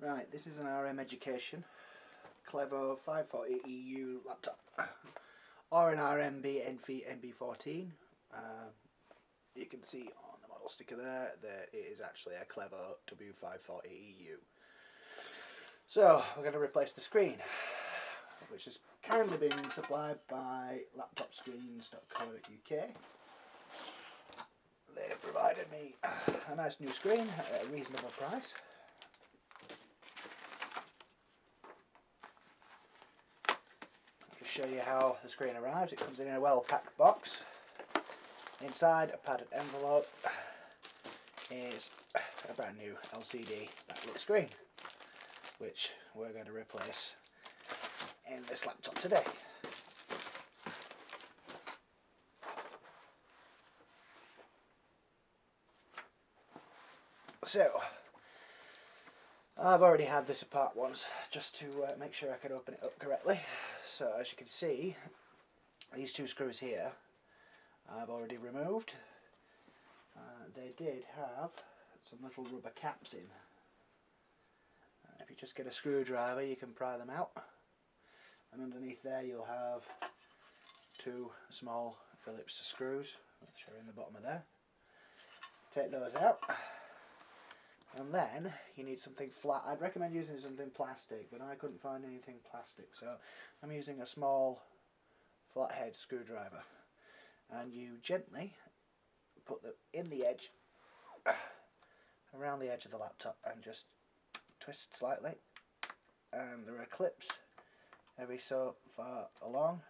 Right, this is an RM Education Clevo W540EU laptop, or an RM NB14. You can see on the model sticker there that it is actually a Clevo W540EU. So we're going to replace the screen, which has kindly been supplied by laptopscreens.co.uk. They've provided me a nice new screen at a reasonable price. I'll just show you how the screen arrives. It comes in a well packed box. Inside a padded envelope is a brand new LCD backlit screen, which we're going to replace in this laptop today. So, I've already had this apart once, just to make sure I could open it up correctly. So as you can see, these two screws here I've already removed. They did have some little rubber caps in. If you just get a screwdriver you can pry them out, and underneath there you'll have two small Phillips screws which are in the bottom of there. Take those out. And then you need something flat. I'd recommend using something plastic, but I couldn't find anything plastic, so I'm using a small flathead screwdriver. And you gently put them in the edge, around the edge of the laptop, and just twist slightly. And there are clips every so far along.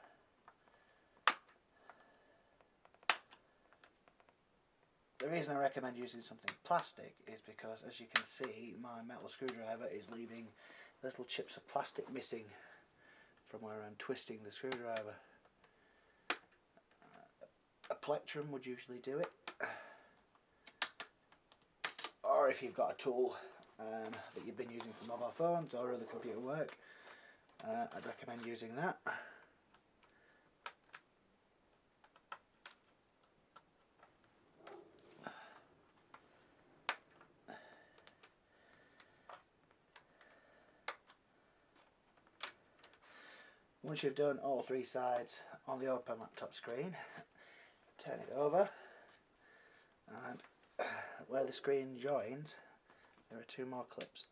The reason I recommend using something plastic is because, as you can see, my metal screwdriver is leaving little chips of plastic missing from where I'm twisting the screwdriver. A plectrum would usually do it, or if you've got a tool that you've been using for mobile phones or other computer work, I'd recommend using that. Once you've done all three sides on the open laptop screen, turn it over, and where the screen joins there are two more clips.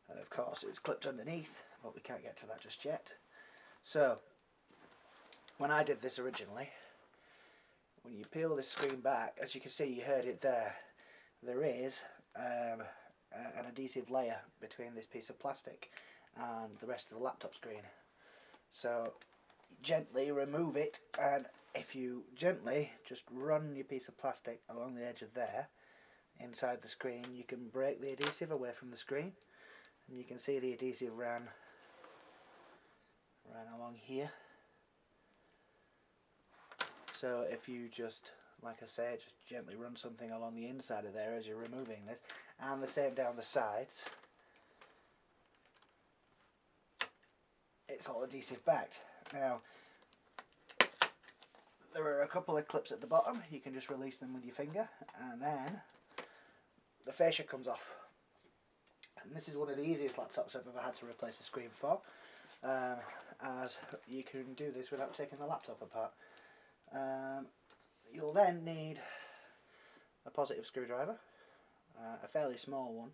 And of course it's clipped underneath, but we can't get to that just yet. So when I did this originally, when you peel this screen back, as you can see, you heard it there, there is an adhesive layer between this piece of plastic and the rest of the laptop screen. So gently remove it, and if you gently just run your piece of plastic along the edge of there inside the screen, you can break the adhesive away from the screen, and you can see the adhesive ran along here. So if you just, like I say, just gently run something along the inside of there as you're removing this, and the same down the sides, it's all adhesive backed. Now there are a couple of clips at the bottom. You can just release them with your finger, and then the fascia comes off. And this is one of the easiest laptops I've ever had to replace the screen for, as you can do this without taking the laptop apart. You'll then need a positive screwdriver, a fairly small one,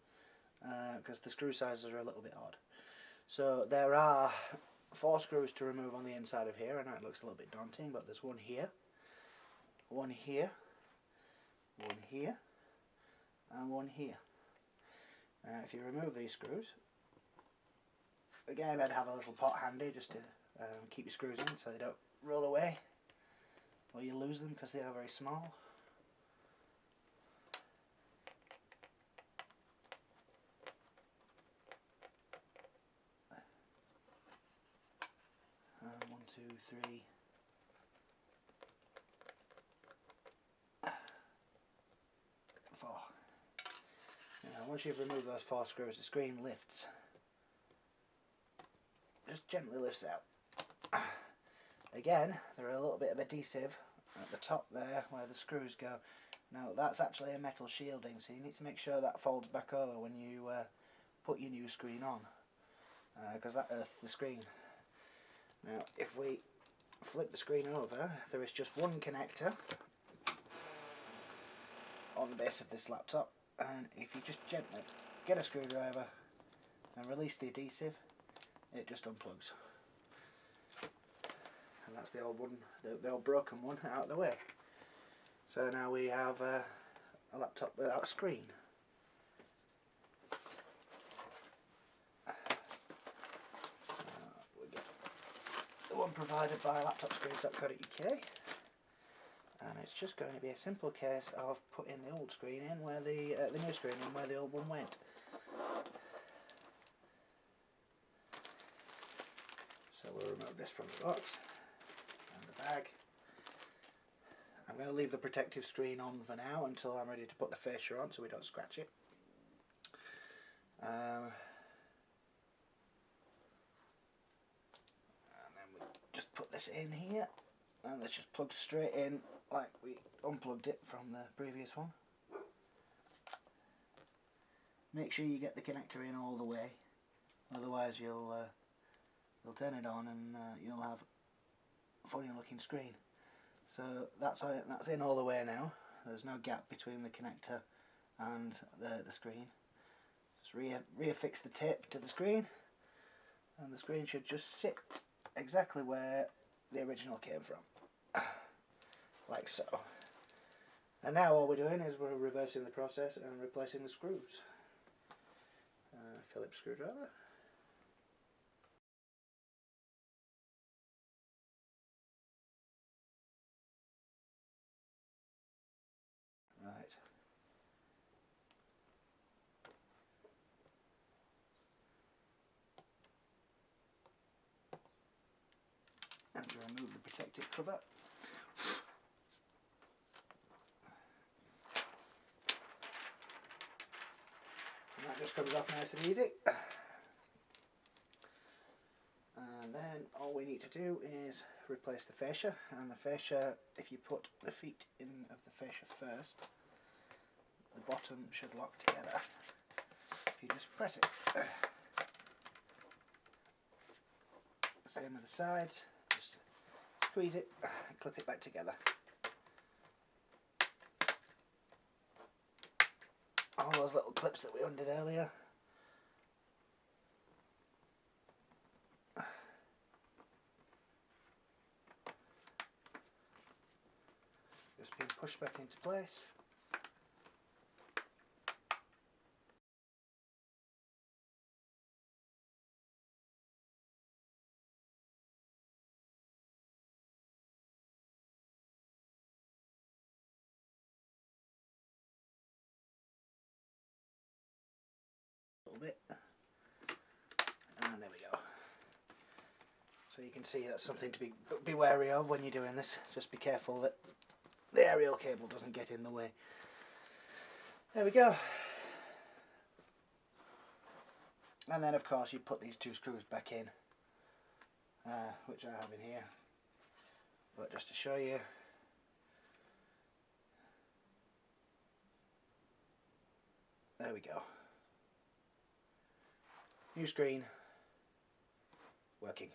because the screw sizes are a little bit odd. So there are 4 screws to remove on the inside of here. I know it looks a little bit daunting, but there's one here, one here, one here, and one here. If you remove these screws, again I'd have a little pot handy just to keep your screws in so they don't roll away or you lose them because they are very small. One, two, three. Four. Now once you've removed those 4 screws, the screen lifts. Just gently lifts out. Again, there are a little bit of adhesive at the top there where the screws go. Now that's actually a metal shielding, so you need to make sure that folds back over when you put your new screen on, because that earths the screen. Now if we flip the screen over, there is just one connector on the base of this laptop, and if you just gently get a screwdriver and release the adhesive, it just unplugs. And that's the old one, the old broken one, out of the way. So now we have a laptop without a screen. We get the one provided by laptopscreens.co.uk, and it's just going to be a simple case of putting the old screen in where the new screen in where the old one went. So we'll remove this from the box and the bag. I'm going to leave the protective screen on for now until I'm ready to put the fascia on so we don't scratch it. And then we just put this in here, and it's just plugged straight in like we unplugged it from the previous one. Make sure you get the connector in all the way, otherwise you'll turn it on and you'll have a funny looking screen. So that's in all the way now. There's no gap between the connector and the screen. Just reaffix the tape to the screen, and the screen should just sit exactly where the original came from, like so. And now all we're doing is we're reversing the process and replacing the screws. Phillips screwdriver. Right. And to remove the protective cover. And that just comes off nice and easy. And then all we need to do is replace the fascia, and the fascia, if you put the feet in of the fascia first, the bottom should lock together. If you just press it. Same with the sides, just squeeze it and clip it back together. All those little clips that we undid earlier. Just being pushed back into place. A little bit. And there we go. So you can see that's something to be wary of when you're doing this. Just be careful that the aerial cable doesn't get in the way. There we go. And then of course you put these two screws back in, which I have in here. But just to show you, there we go. New screen, working.